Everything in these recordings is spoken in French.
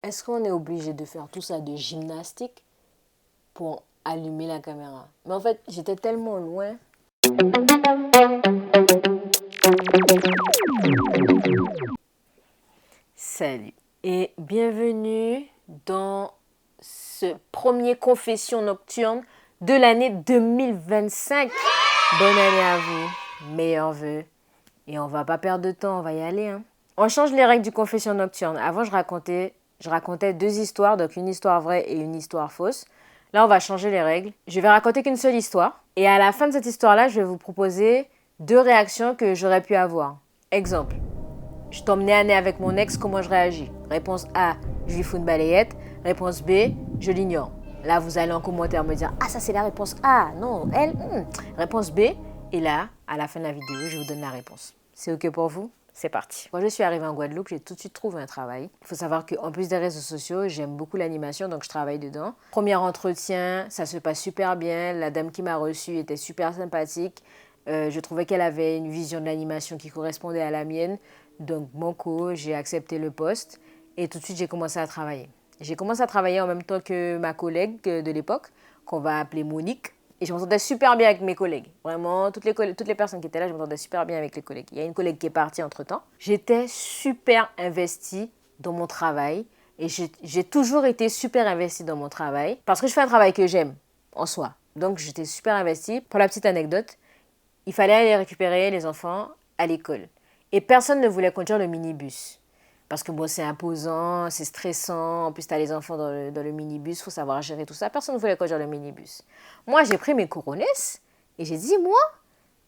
Est-ce qu'on est obligé de faire tout ça de gymnastique pour allumer la caméra? Mais en fait, j'étais tellement loin. Salut et bienvenue dans ce premier confession nocturne de l'année 2025. Bonne année à vous, meilleurs vœux. Et on va pas perdre de temps, on va y aller. Hein. On change les règles du confession nocturne. Avant, je racontais deux histoires, donc une histoire vraie et une histoire fausse. Là, on va changer les règles. Je vais raconter qu'une seule histoire. Et à la fin de cette histoire-là, je vais vous proposer deux réactions que j'aurais pu avoir. Exemple. Je tombe nez à nez avec mon ex, comment je réagis? Réponse A, je lui fous une balayette. Réponse B, je l'ignore. Là, vous allez en commentaire me dire, ah, ça c'est la réponse A. Non, elle, Réponse B. Et là, à la fin de la vidéo, je vous donne la réponse. C'est OK pour vous? C'est parti. Quand je suis arrivée en Guadeloupe, j'ai tout de suite trouvé un travail. Il faut savoir qu'en plus des réseaux sociaux, j'aime beaucoup l'animation, donc je travaille dedans. Premier entretien, ça se passe super bien. La dame qui m'a reçue était super sympathique. Je trouvais qu'elle avait une vision de l'animation qui correspondait à la mienne. Donc, banco, j'ai accepté le poste et tout de suite, j'ai commencé à travailler. J'ai commencé à travailler en même temps que ma collègue de l'époque, qu'on va appeler Monique. Et je m'entendais super bien avec mes collègues. Vraiment, toutes les personnes qui étaient là, je m'entendais super bien avec les collègues. Il y a une collègue qui est partie entre-temps. J'étais super investie dans mon travail. Et j'ai toujours été super investie dans mon travail. Parce que je fais un travail que j'aime, en soi. Donc, j'étais super investie. Pour la petite anecdote, il fallait aller récupérer les enfants à l'école. Et personne ne voulait conduire le minibus. Parce que bon, c'est imposant, c'est stressant. En plus, tu as les enfants dans le minibus, il faut savoir gérer tout ça. Personne ne voulait conduire le minibus. Moi, j'ai pris mes couronnesses et j'ai dit, moi,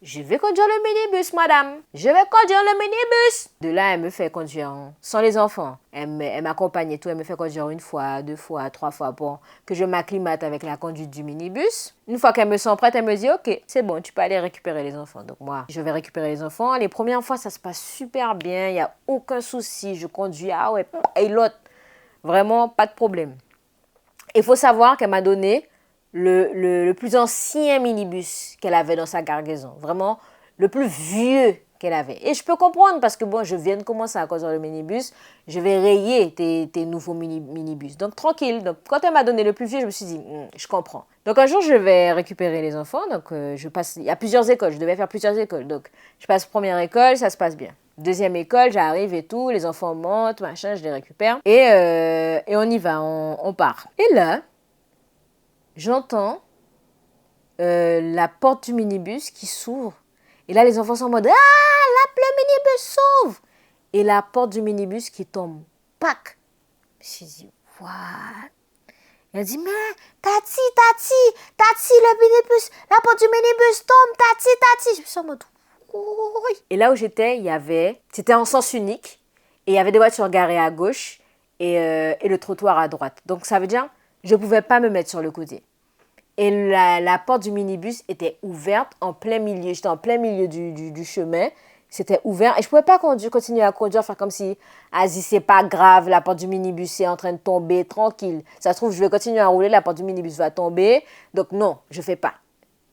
je vais conduire le minibus, madame. Je vais conduire le minibus. De là, elle me fait conduire sans les enfants. Elle m'accompagne et tout. Elle me fait conduire une fois, deux fois, trois fois pour que je m'acclimate avec la conduite du minibus. Une fois qu'elle me sent prête, elle me dit, OK, c'est bon, tu peux aller récupérer les enfants. Donc moi, je vais récupérer les enfants. Les premières fois, ça se passe super bien. Il n'y a aucun souci. Je conduis, ah ouais, et l'autre. Vraiment, pas de problème. Il faut savoir qu'elle m'a donné le plus ancien minibus qu'elle avait dans sa cargaison. Vraiment, le plus vieux qu'elle avait. Et je peux comprendre parce que bon, je viens de commencer à conduire le minibus. Je vais rayer tes nouveaux minibus. Donc, tranquille. Donc, quand elle m'a donné le plus vieux, je me suis dit, je comprends. Donc, un jour, je vais récupérer les enfants. Donc, je passe. Il y a plusieurs écoles. Je devais faire plusieurs écoles. Donc, je passe première école, ça se passe bien. Deuxième école, j'arrive et tout. Les enfants montent, machin, je les récupère. Et on y va, on part. Et là, j'entends la porte du minibus qui s'ouvre. Et là, les enfants sont en mode « Ah, le minibus s'ouvre !» Et la porte du minibus qui tombe. Pac! Je me suis dit « What ?» Elle dit « Mais, Tati, le minibus, la porte du minibus tombe, Tati. » Je me suis en mode « Oui !» Et là où j'étais, c'était en sens unique. Et il y avait des voitures garées à gauche et le trottoir à droite. Donc, ça veut dire je ne pouvais pas me mettre sur le côté. Et la porte du minibus était ouverte en plein milieu. J'étais en plein milieu du chemin. C'était ouvert. Et je ne pouvais pas continuer à conduire, faire comme si, vas-y, c'est pas grave, la porte du minibus est en train de tomber, tranquille. Ça se trouve, je vais continuer à rouler, la porte du minibus va tomber. Donc non, je ne fais pas.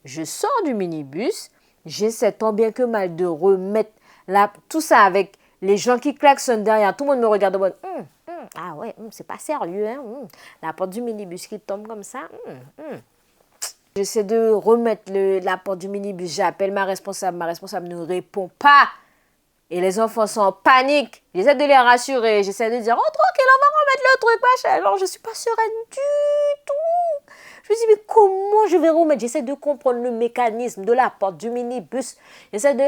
Je sors du minibus. J'essaie tant bien que mal de remettre tout ça avec les gens qui klaxonnent derrière. Tout le monde me regarde en mode, ah ouais, c'est pas sérieux, hein, la porte du minibus qui tombe comme ça. J'essaie de remettre la porte du minibus. J'appelle ma responsable ne répond pas. Et les enfants sont en panique. J'essaie de les rassurer. J'essaie de dire, oh tranquille, on va remettre le truc, machin. Alors je suis pas sereine du tout. Je me dis, mais comment je vais remettre? J'essaie de comprendre le mécanisme de la porte du minibus. J'essaie de...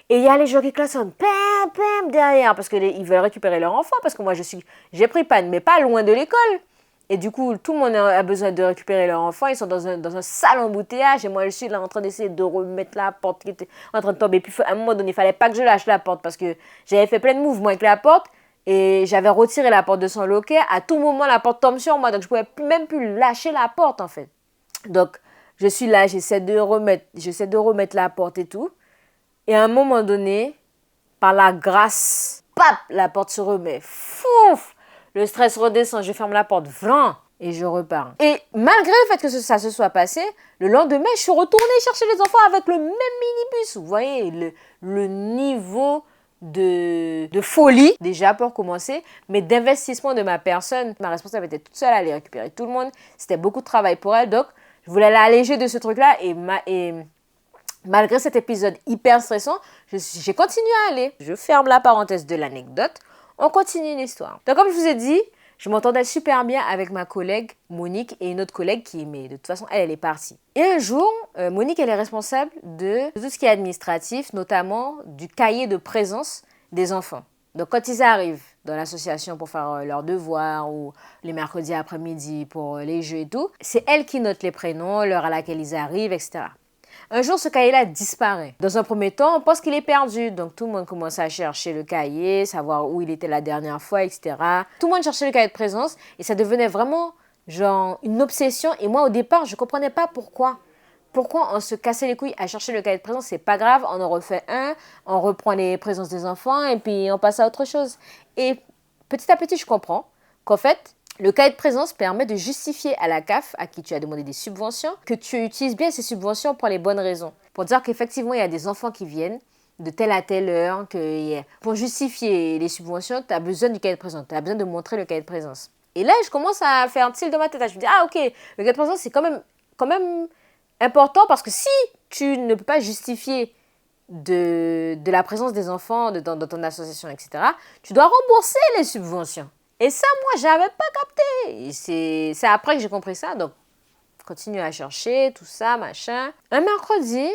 Et il y a les gens qui klaxonnent, pam, derrière, parce qu'ils veulent récupérer leur enfant, parce que moi, j'ai pris panne, mais pas loin de l'école. Et du coup, tout le monde a besoin de récupérer leur enfant. Ils sont dans un sale embouteillage. Et moi, je suis là en train d'essayer de remettre la porte qui était en train de tomber. Puis, à un moment donné, il ne fallait pas que je lâche la porte parce que j'avais fait plein de mouvements avec la porte. Et j'avais retiré la porte de son loquet. À tout moment, la porte tombe sur moi. Donc, je ne pouvais même plus lâcher la porte, en fait. Donc, je suis là, j'essaie de remettre la porte et tout. Et à un moment donné, par la grâce, pap, la porte se remet. Fouf! Le stress redescend, je ferme la porte, vlan, et je repars. Et malgré le fait que ça se soit passé, le lendemain, je suis retournée chercher les enfants avec le même minibus. Vous voyez le niveau de folie, déjà pour commencer, mais d'investissement de ma personne. Ma responsable était toute seule à aller récupérer tout le monde. C'était beaucoup de travail pour elle. Donc, je voulais l'alléger de ce truc-là. Et malgré cet épisode hyper stressant, j'ai continué à aller. Je ferme la parenthèse de l'anecdote. On continue l'histoire. Donc, comme je vous ai dit, je m'entendais super bien avec ma collègue Monique et une autre collègue qui aimait. De toute façon, elle est partie. Et un jour, Monique, elle est responsable de tout ce qui est administratif, notamment du cahier de présence des enfants. Donc, quand ils arrivent dans l'association pour faire leurs devoirs ou les mercredis après-midi pour les jeux et tout, c'est elle qui note les prénoms, l'heure à laquelle ils arrivent, etc. Un jour, ce cahier-là disparaît. Dans un premier temps, on pense qu'il est perdu. Donc, tout le monde commence à chercher le cahier, savoir où il était la dernière fois, etc. Tout le monde cherchait le cahier de présence et ça devenait vraiment genre une obsession. Et moi, au départ, je ne comprenais pas pourquoi. Pourquoi on se cassait les couilles à chercher le cahier de présence? C'est pas grave, on en refait un, on reprend les présences des enfants et puis on passe à autre chose. Et petit à petit, je comprends qu'en fait, le cahier de présence permet de justifier à la CAF, à qui tu as demandé des subventions, que tu utilises bien ces subventions pour les bonnes raisons. Pour dire qu'effectivement, il y a des enfants qui viennent de telle à telle heure. Pour justifier les subventions, tu as besoin du cahier de présence. Tu as besoin de montrer le cahier de présence. Et là, je commence à faire un tilt dans ma tête. Je me dis, ah ok, le cahier de présence, c'est quand même important parce que si tu ne peux pas justifier de la présence des enfants dans ton association, etc., tu dois rembourser les subventions. Et ça, moi, je n'avais pas capté. Et c'est après que j'ai compris ça. Donc, continue à chercher, tout ça, machin. Un mercredi,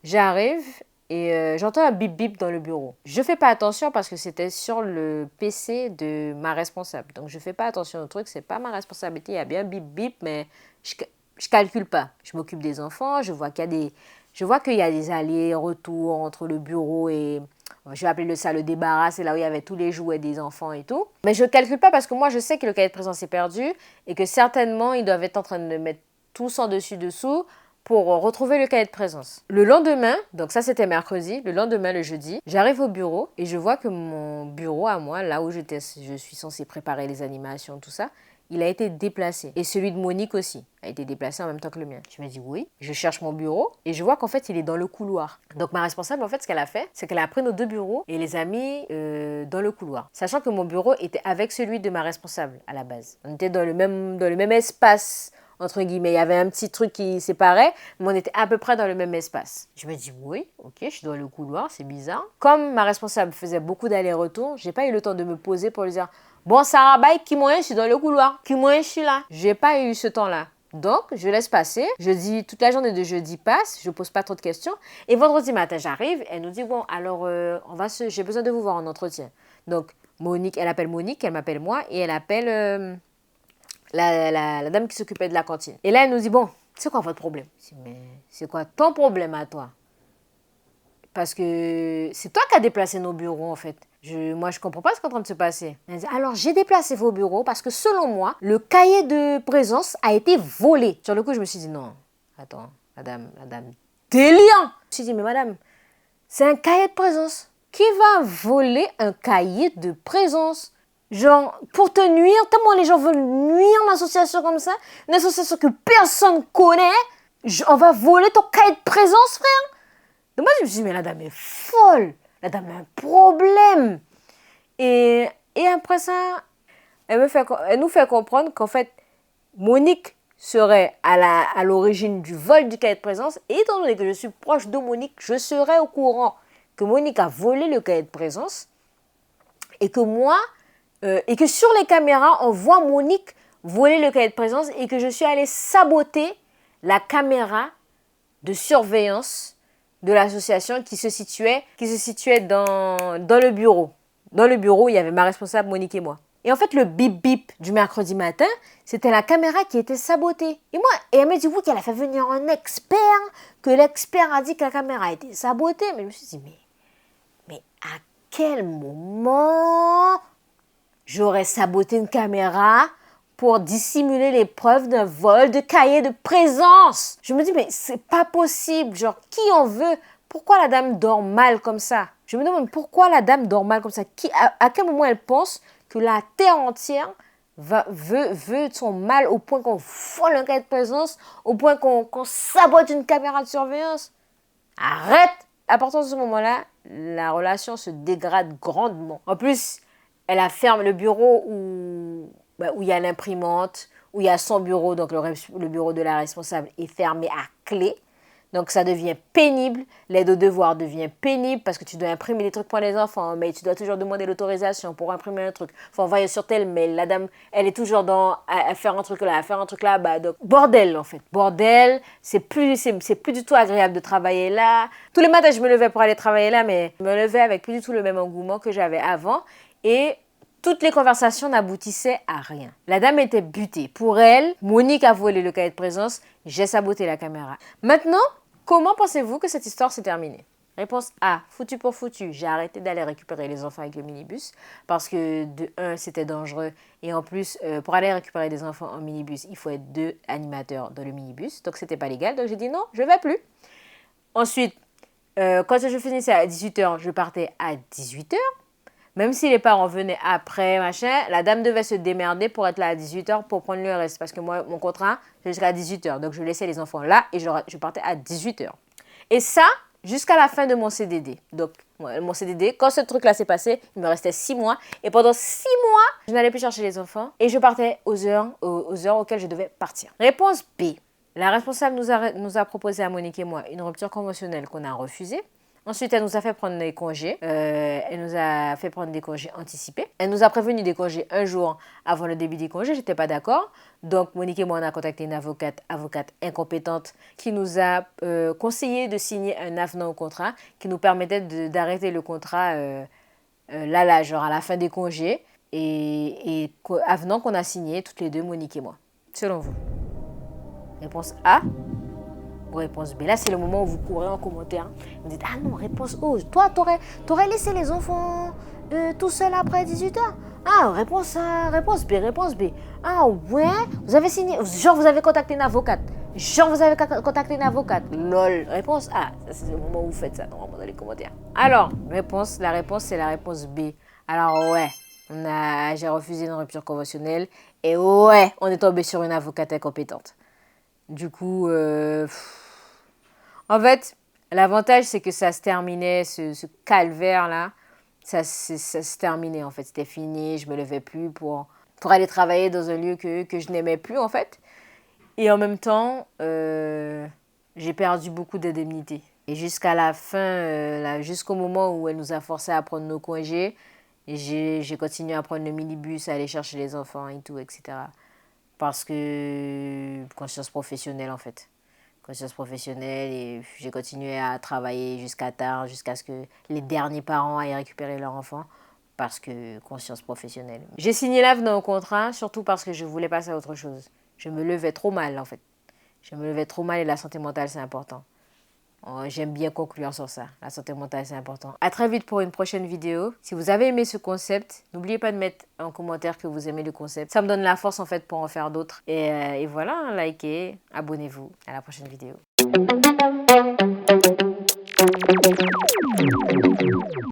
j'arrive et j'entends un bip bip dans le bureau. Je ne fais pas attention parce que c'était sur le PC de ma responsable. Donc, je ne fais pas attention au truc. Ce n'est pas ma responsabilité. Il y a bien bip bip, mais je ne calcule pas. Je m'occupe des enfants. Je vois qu'il y a des allers-retours entre le bureau et... Je vais appeler ça le débarras, c'est là où il y avait tous les jouets des enfants et tout. Mais je ne calcule pas parce que moi, je sais que le cahier de présence est perdu et que certainement, ils doivent être en train de mettre tous en dessus-dessous pour retrouver le cahier de présence. Le lendemain, donc ça c'était mercredi, le lendemain, le jeudi, j'arrive au bureau et je vois que mon bureau à moi, là où je suis censée préparer les animations, tout ça, il a été déplacé. Et celui de Monique aussi a été déplacé en même temps que le mien. Je me dis oui, je cherche mon bureau et je vois qu'en fait, il est dans le couloir. Donc ma responsable, en fait, ce qu'elle a fait, c'est qu'elle a pris nos deux bureaux et les a mis dans le couloir. Sachant que mon bureau était avec celui de ma responsable à la base. On était dans le même espace, entre guillemets. Il y avait un petit truc qui séparait, mais on était à peu près dans le même espace. Je me dis oui, ok, je suis dans le couloir, c'est bizarre. Comme ma responsable faisait beaucoup d'allers-retours, j'ai pas eu le temps de me poser pour lui dire bon, Sarah, bye, qui moi, je suis dans le couloir. Qui moi, je suis là. J'ai pas eu ce temps-là. Donc, je laisse passer. Jeudi, toute la journée de jeudi passe. Je pose pas trop de questions. Et vendredi matin, j'arrive. Elle nous dit, bon, alors, j'ai besoin de vous voir en entretien. Donc, Monique, elle appelle Monique, elle m'appelle moi. Et elle appelle la dame qui s'occupait de la cantine. Et là, elle nous dit, bon, c'est quoi votre problème? Je dis, mais c'est quoi ton problème à toi? Parce que c'est toi qui as déplacé nos bureaux, en fait. Moi, je ne comprends pas ce qui est en train de se passer. Elle dit, alors, j'ai déplacé vos bureaux parce que, selon moi, le cahier de présence a été volé. Sur le coup, je me suis dit, non, attends, madame, déliant. Je me suis dit, mais madame, c'est un cahier de présence. Qui va voler un cahier de présence? Genre, pour te nuire, tellement les gens veulent nuire une association comme ça, une association que personne connaît, on va voler ton cahier de présence, frère? Donc moi, je me suis dit, mais la dame est folle. La dame a un problème. Et après ça, elle nous fait comprendre qu'en fait, Monique serait à l'origine du vol du cahier de présence. Et étant donné que je suis proche de Monique, je serais au courant que Monique a volé le cahier de présence. Et que moi, et que sur les caméras, on voit Monique voler le cahier de présence et que je suis allée saboter la caméra de surveillance de l'association qui se situait dans le bureau. Dans le bureau, il y avait ma responsable, Monique et moi. Et en fait, le bip-bip du mercredi matin, c'était la caméra qui était sabotée. Et elle m'a dit, oui, qu'elle a fait venir un expert, que l'expert a dit que la caméra a été sabotée. Mais je me suis dit, mais à quel moment j'aurais saboté une caméra pour dissimuler les preuves d'un vol de cahier de présence? Je me dis, mais c'est pas possible. Genre, qui en veut? Pourquoi la dame dort mal comme ça? Je me demande pourquoi la dame dort mal comme ça. À quel moment elle pense que la terre entière veut son mal au point qu'on vole un cahier de présence, au point qu'on sabote une caméra de surveillance? Arrête! À partir de ce moment-là, la relation se dégrade grandement. En plus, elle a fermé le bureau où il y a l'imprimante, où il y a son bureau, donc le bureau de la responsable est fermé à clé. Donc ça devient pénible, l'aide aux devoirs devient pénible parce que tu dois imprimer des trucs pour les enfants, mais tu dois toujours demander l'autorisation pour imprimer un truc. Il faut envoyer sur tel mail, la dame, elle est toujours à faire un truc là, à faire un truc là, bah donc bordel en fait. Bordel, c'est plus du tout agréable de travailler là. Tous les matins je me levais pour aller travailler là, mais je me levais avec plus du tout le même engouement que j'avais avant et toutes les conversations n'aboutissaient à rien. La dame était butée. Pour elle, Monique a volé le cahier de présence, j'ai saboté la caméra. Maintenant, comment pensez-vous que cette histoire s'est terminée? Réponse A, foutu pour foutu. J'ai arrêté d'aller récupérer les enfants avec le minibus parce que de un, c'était dangereux et en plus, pour aller récupérer des enfants en minibus, il faut être 2 animateurs dans le minibus. Donc, c'était pas légal. Donc, j'ai dit non, je ne vais plus. Ensuite, quand je finissais à 18h, je partais à 18h. Même si les parents venaient après, machin, la dame devait se démerder pour être là à 18h pour prendre le reste. Parce que moi, mon contrat, c'est jusqu'à 18h. Donc, je laissais les enfants là et je partais à 18h. Et ça, jusqu'à la fin de mon CDD. Donc, mon CDD, quand ce truc-là s'est passé, il me restait 6 mois. Et pendant 6 mois, je n'allais plus chercher les enfants. Et je partais aux heures auxquelles je devais partir. Réponse B. La responsable nous a proposé à Monique et moi une rupture conventionnelle qu'on a refusée. Ensuite, elle nous a fait prendre des congés. Elle nous a fait prendre des congés anticipés. Elle nous a prévenu des congés un jour avant le début des congés. Je n'étais pas d'accord. Donc, Monique et moi, on a contacté une avocate incompétente qui nous a conseillé de signer un avenant au contrat qui nous permettait d'arrêter le contrat genre à la fin des congés. Et avenant qu'on a signé toutes les deux, Monique et moi. Selon vous? Réponse A. Réponse B. Là, c'est le moment où vous courez en commentaire. Vous dites, ah non, réponse O. Toi, t'aurais laissé les enfants tout seuls après 18h? Ah, réponse A, réponse B, réponse B. Ah ouais, vous avez signé, genre vous avez contacté une avocate. Lol. Réponse A. Ça, c'est le moment où vous faites ça, normalement, dans les commentaires. Alors, la réponse, c'est la réponse B. Alors ouais, j'ai refusé une rupture conventionnelle. Et ouais, on est tombé sur une avocate incompétente. Du coup, en fait, l'avantage, c'est que ça se terminait, ce calvaire-là, ça se terminait, en fait. C'était fini, je me levais plus pour aller travailler dans un lieu que je n'aimais plus, en fait. Et en même temps, j'ai perdu beaucoup d'indemnités. Et jusqu'à la fin, jusqu'au moment où elle nous a forcés à prendre nos congés, j'ai continué à prendre le minibus, à aller chercher les enfants et tout, etc. Parce que conscience professionnelle en fait. Conscience professionnelle et j'ai continué à travailler jusqu'à tard, jusqu'à ce que les derniers parents aillent récupérer leur enfant parce que conscience professionnelle. J'ai signé l'avenant au contrat surtout parce que je voulais passer à autre chose. Je me levais trop mal en fait. Je me levais trop mal et la santé mentale c'est important. J'aime bien conclure sur ça. La santé mentale, c'est important. À très vite pour une prochaine vidéo. Si vous avez aimé ce concept, n'oubliez pas de mettre en commentaire que vous aimez le concept. Ça me donne la force en fait pour en faire d'autres. Et voilà, likez, abonnez-vous. À la prochaine vidéo.